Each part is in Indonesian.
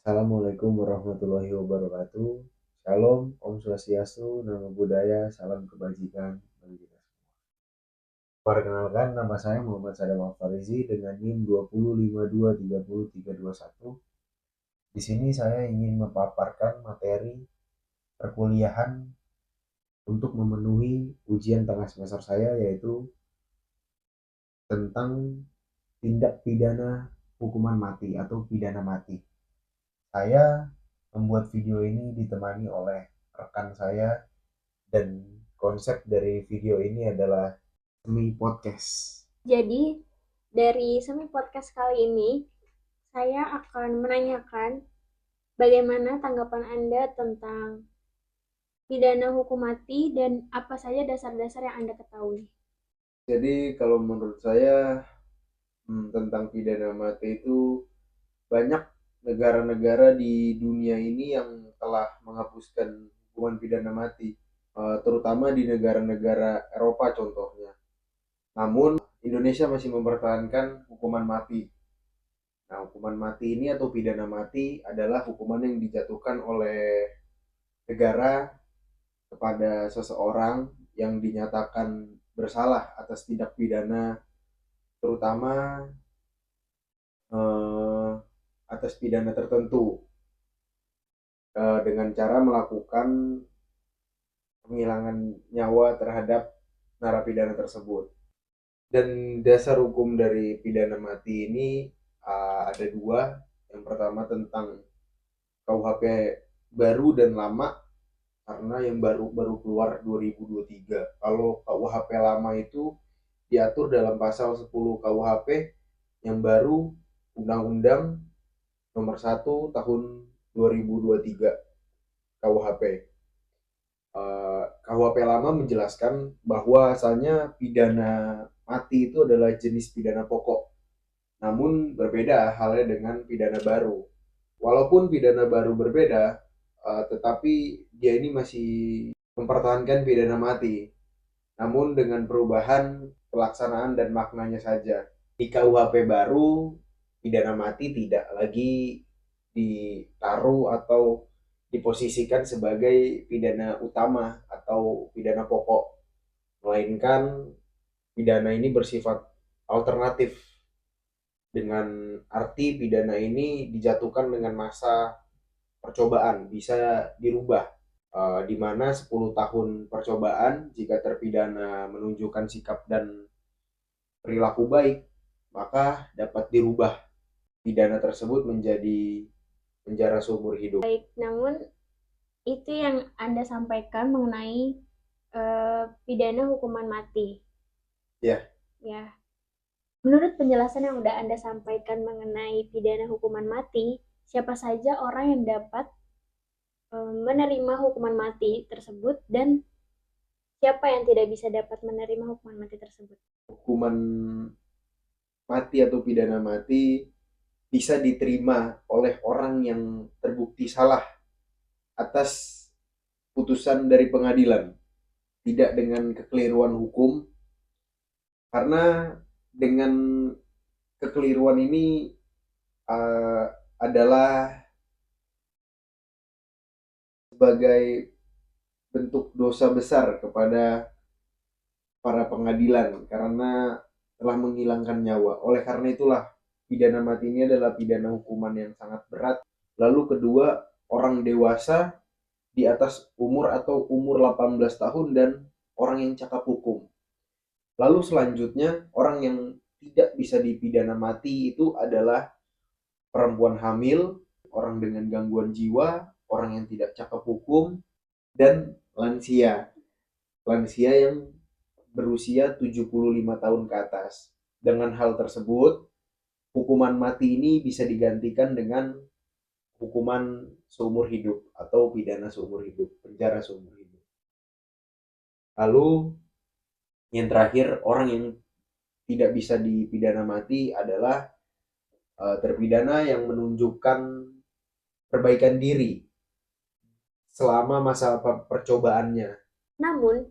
Assalamualaikum warahmatullahi wabarakatuh. Shalom, Om Swastiastu, Namo Buddhaya, salam kebajikan bagi kita semua. Perkenalkan, nama saya Muhammad Sadam Al-Farizi dengan NIM 205230321. Di sini saya ingin memaparkan materi perkuliahan untuk memenuhi ujian tengah semester saya, yaitu tentang tindak pidana hukuman mati atau pidana mati. Saya membuat video ini ditemani oleh rekan saya dan konsep dari video ini adalah semi podcast. Jadi, dari semi podcast kali ini, saya akan menanyakan bagaimana tanggapan Anda tentang pidana hukum mati dan apa saja dasar-dasar yang Anda ketahui. Jadi kalau menurut saya tentang pidana mati itu banyak negara-negara di dunia ini yang telah menghapuskan hukuman pidana mati, terutama di negara-negara Eropa contohnya. Namun Indonesia masih mempertahankan hukuman mati. Nah, hukuman mati ini atau pidana mati adalah hukuman yang dijatuhkan oleh negara kepada seseorang yang dinyatakan bersalah atas tindak pidana, terutama eh, atas pidana tertentu, dengan cara melakukan penghilangan nyawa terhadap narapidana tersebut. Dan dasar hukum dari pidana mati ini ada dua. Yang pertama tentang KUHP baru dan lama, karena yang baru baru keluar 2023. Kalau KUHP lama itu diatur dalam pasal 10 KUHP, yang baru Undang-Undang Nomor 1 Tahun 2023 KUHP. KUHP lama menjelaskan bahwa asalnya pidana mati itu adalah jenis pidana pokok. Namun berbeda halnya dengan pidana baru. Walaupun pidana baru berbeda, tetapi dia ini masih mempertahankan pidana mati. Namun dengan perubahan pelaksanaan dan maknanya saja. Di KUHP baru, pidana mati tidak lagi ditaruh atau diposisikan sebagai pidana utama atau pidana pokok, melainkan pidana ini bersifat alternatif, dengan arti pidana ini dijatuhkan dengan masa percobaan, bisa dirubah, di mana 10 tahun percobaan jika terpidana menunjukkan sikap dan perilaku baik, maka dapat dirubah pidana tersebut menjadi penjara seumur hidup. Baik, namun itu yang Anda sampaikan mengenai pidana hukuman mati. Ya, Ya, menurut penjelasan yang sudah Anda sampaikan mengenai pidana hukuman mati, siapa saja orang yang dapat menerima hukuman mati tersebut dan siapa yang tidak bisa dapat menerima hukuman mati tersebut? hukuman mati atau pidana mati bisa diterima oleh orang yang terbukti salah atas putusan dari pengadilan, tidak dengan kekeliruan hukum, karena dengan kekeliruan ini uh, adalah sebagai bentuk dosa besar kepada para pengadilan karena telah menghilangkan nyawa. Oleh karena itulah pidana mati ini adalah pidana hukuman yang sangat berat. Lalu kedua, orang dewasa di atas umur atau umur 18 tahun dan orang yang cakap hukum. Lalu selanjutnya, orang yang tidak bisa dipidana mati itu adalah perempuan hamil, orang dengan gangguan jiwa, orang yang tidak cakap hukum, dan lansia. Lansia yang berusia 75 tahun ke atas. Dengan hal tersebut, hukuman mati ini bisa digantikan dengan hukuman seumur hidup atau pidana seumur hidup, penjara seumur hidup. Lalu yang terakhir, orang yang tidak bisa dipidana mati adalah terpidana yang menunjukkan perbaikan diri selama masa percobaannya. Namun,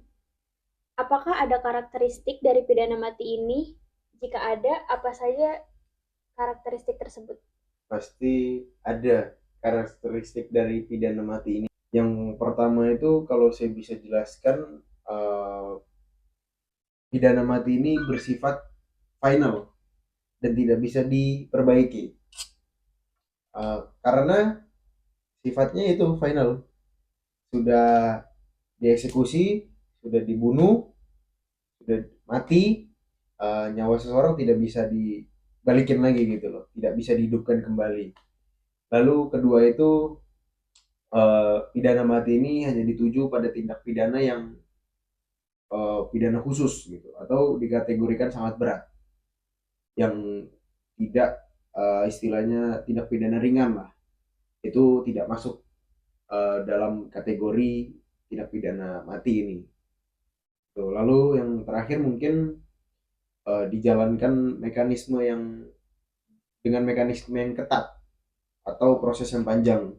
apakah ada karakteristik dari pidana mati ini? Jika ada, apa saja karakteristik tersebut? Pasti ada. karakteristik dari pidana mati ini. Yang pertama itu kalau saya bisa jelaskan, pidana mati ini bersifat final dan tidak bisa diperbaiki. Karena sifatnya itu final, sudah dieksekusi, sudah dibunuh, sudah mati, nyawa seseorang tidak bisa dibalikin lagi gitu loh, tidak bisa dihidupkan kembali. Lalu kedua itu, pidana mati ini hanya dituju pada tindak pidana yang pidana khusus gitu atau dikategorikan sangat berat, yang tidak, istilahnya tindak pidana ringan lah, itu tidak masuk dalam kategori tindak pidana mati ini. Tuh, lalu yang terakhir mungkin dijalankan mekanisme yang dengan mekanisme yang ketat atau proses yang panjang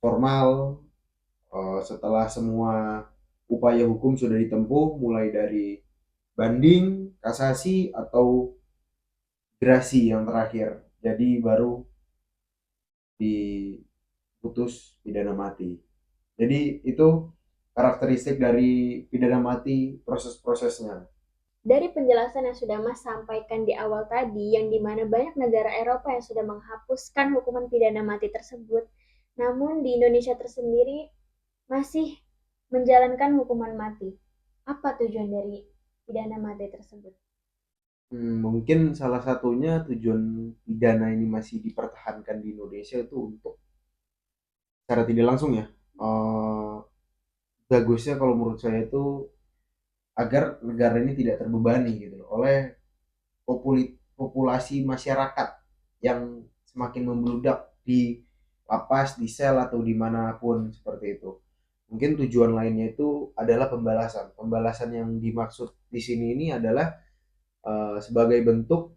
formal, setelah semua upaya hukum sudah ditempuh mulai dari banding, kasasi atau gerasi yang terakhir. Jadi baru diputus pidana mati. Jadi itu karakteristik dari pidana mati, proses-prosesnya. Dari penjelasan yang sudah Mas sampaikan di awal tadi, yang dimana banyak negara Eropa yang sudah menghapuskan hukuman pidana mati tersebut, namun di Indonesia tersendiri masih menjalankan hukuman mati. Apa tujuan dari pidana mati tersebut? Mungkin salah satunya tujuan pidana ini masih dipertahankan di Indonesia itu untuk secara tidak langsung ya. eh, Bagusnya kalau menurut saya itu agar negara ini tidak terbebani gitu loh, oleh populasi masyarakat yang semakin membludak di lapas, di sel atau dimanapun seperti itu. Mungkin tujuan lainnya itu adalah pembalasan. Pembalasan yang dimaksud di sini ini adalah sebagai bentuk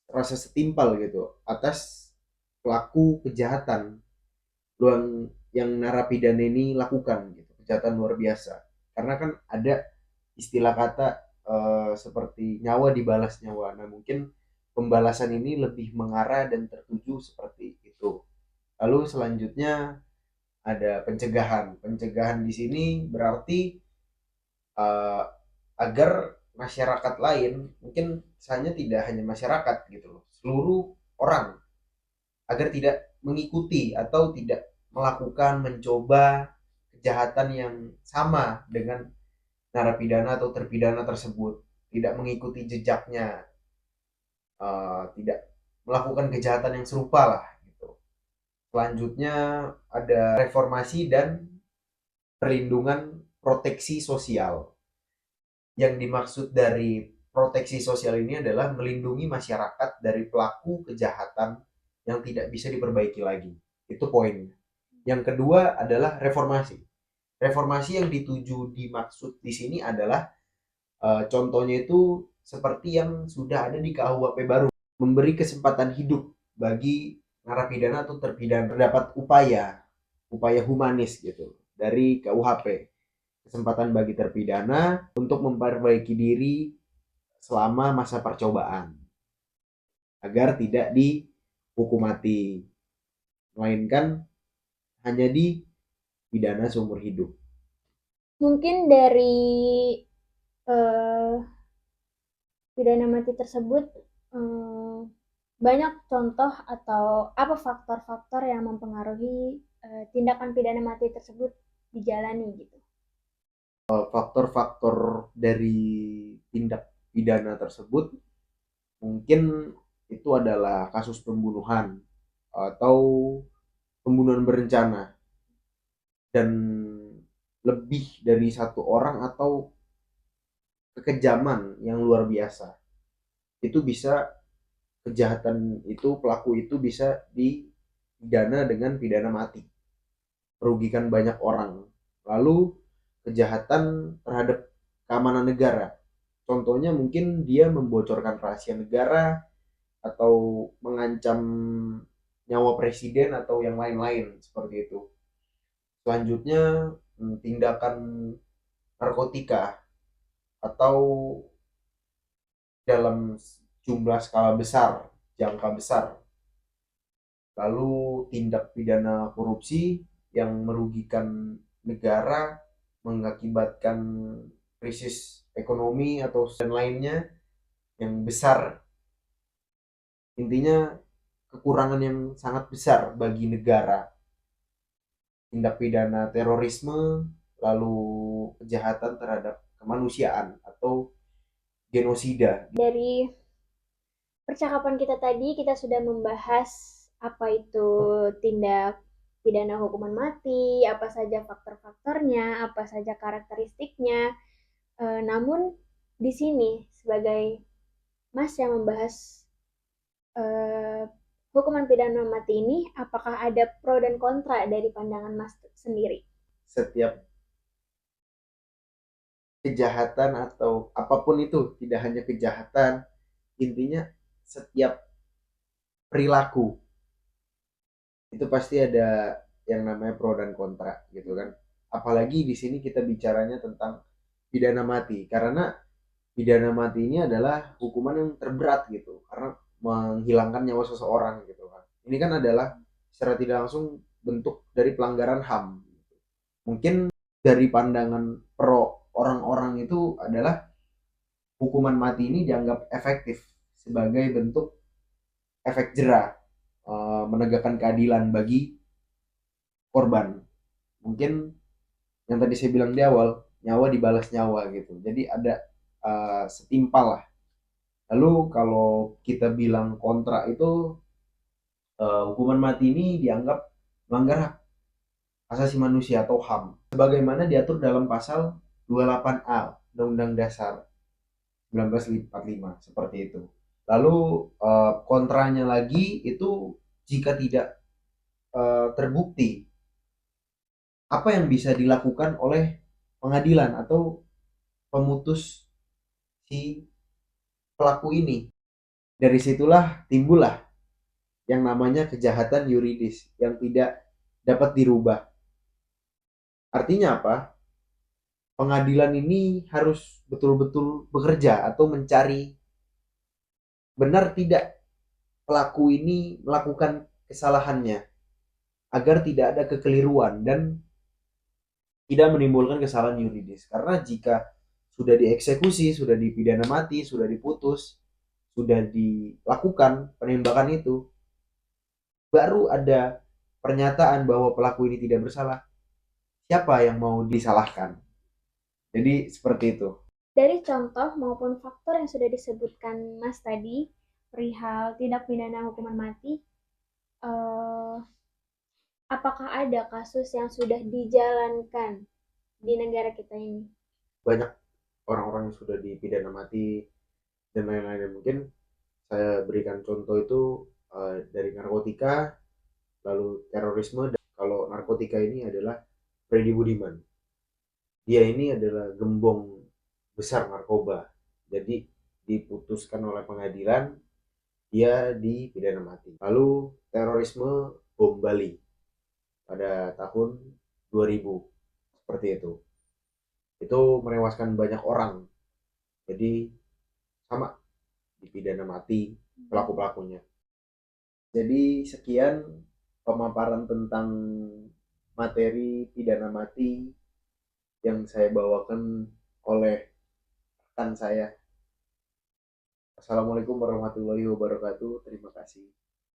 rasa setimpal gitu atas pelaku kejahatan yang narapidana ini lakukan gitu, kejahatan luar biasa. Karena kan ada istilah kata seperti nyawa dibalas nyawa. Nah, mungkin pembalasan ini lebih mengarah dan tertuju seperti itu. Lalu selanjutnya ada pencegahan. Pencegahan di sini berarti uh, agar masyarakat lain, mungkin misalnya tidak hanya masyarakat gitu loh, seluruh orang, agar tidak mengikuti atau tidak melakukan, mencoba kejahatan yang sama dengan narapidana atau terpidana tersebut, tidak mengikuti jejaknya, tidak melakukan kejahatan yang serupa lah gitu. Selanjutnya ada reformasi dan perlindungan proteksi sosial. Yang dimaksud dari proteksi sosial ini adalah melindungi masyarakat dari pelaku kejahatan yang tidak bisa diperbaiki lagi. Itu poinnya. Yang kedua adalah reformasi. Reformasi yang dituju dimaksud di sini adalah contohnya itu seperti yang sudah ada di KUHP baru, memberi kesempatan hidup bagi narapidana atau terpidana, terdapat upaya humanis gitu dari KUHP, kesempatan bagi terpidana untuk memperbaiki diri selama masa percobaan agar tidak dihukum mati, melainkan hanya dipidana seumur hidup. Mungkin dari eh, pidana mati tersebut eh, banyak contoh atau apa faktor-faktor yang mempengaruhi tindakan pidana mati tersebut dijalani gitu. Faktor-faktor dari tindak pidana tersebut mungkin itu adalah kasus pembunuhan atau pembunuhan berencana dan lebih dari satu orang atau kekejaman yang luar biasa. Itu bisa, kejahatan itu, pelaku itu bisa dipidana dengan pidana mati, merugikan banyak orang. Lalu kejahatan terhadap keamanan negara, contohnya mungkin dia membocorkan rahasia negara atau mengancam nyawa presiden atau yang lain-lain seperti itu. Selanjutnya tindakan narkotika atau dalam jumlah skala besar, jangka besar, lalu tindak pidana korupsi yang merugikan negara, mengakibatkan krisis ekonomi atau dan lainnya yang besar. Intinya kekurangan yang sangat besar bagi negara. Tindak pidana terorisme, lalu kejahatan terhadap kemanusiaan atau genosida. Dari percakapan kita tadi, kita sudah membahas apa itu tindak pidana hukuman mati, apa saja faktor-faktornya, apa saja karakteristiknya. Namun di sini sebagai Mas yang membahas eh, hukuman pidana mati ini, apakah ada pro dan kontra dari pandangan Mas sendiri? Setiap kejahatan atau apapun itu, tidak hanya kejahatan, intinya setiap perilaku itu pasti ada yang namanya pro dan kontra gitu kan. Apalagi di sini kita bicaranya tentang pidana mati, karena pidana mati ini adalah hukuman yang terberat gitu, karena menghilangkan nyawa seseorang gitu kan. Ini kan adalah secara tidak langsung bentuk dari pelanggaran HAM. Mungkin dari pandangan pro orang-orang itu adalah hukuman mati ini dianggap efektif sebagai bentuk efek jerah, menegakkan keadilan bagi korban. Mungkin yang tadi saya bilang di awal, nyawa dibalas nyawa gitu. Jadi ada setimpal lah. Lalu kalau kita bilang kontra itu, hukuman mati ini dianggap melanggar hak asasi manusia atau HAM. Sebagaimana diatur dalam pasal 28A Undang-Undang Dasar 1945 seperti itu. Lalu kontranya lagi itu jika tidak terbukti apa yang bisa dilakukan oleh pengadilan atau pemutus si pelaku ini. Dari situlah timbullah yang namanya kejahatan yuridis yang tidak dapat dirubah. Artinya apa? Pengadilan ini harus betul-betul bekerja atau mencari benar tidak pelaku ini melakukan kesalahannya agar tidak ada kekeliruan dan tidak menimbulkan kesalahan yuridis. Karena jika sudah dieksekusi, sudah dipidana mati, sudah diputus, sudah dilakukan penembakan itu, baru ada pernyataan bahwa pelaku ini tidak bersalah, siapa yang mau disalahkan? Jadi seperti itu. Dari contoh maupun faktor yang sudah disebutkan Mas tadi, perihal tindak pidana hukuman mati, eh, apakah ada kasus yang sudah dijalankan di negara kita ini? Banyak orang-orang yang sudah dipidana mati dan lain-lain. Mungkin saya berikan contoh itu dari narkotika, lalu terorisme. Dan kalau narkotika ini adalah Freddy Budiman. Dia ini adalah gembong besar narkoba. Jadi diputuskan oleh pengadilan, dia dipidana mati. Lalu terorisme bom Bali pada tahun 2000 seperti itu. Itu menewaskan banyak orang. Jadi sama dipidana mati pelaku-pelakunya. Jadi sekian pemaparan tentang materi pidana mati yang saya bawakan oleh rekan saya. Assalamualaikum warahmatullahi wabarakatuh. Terima kasih.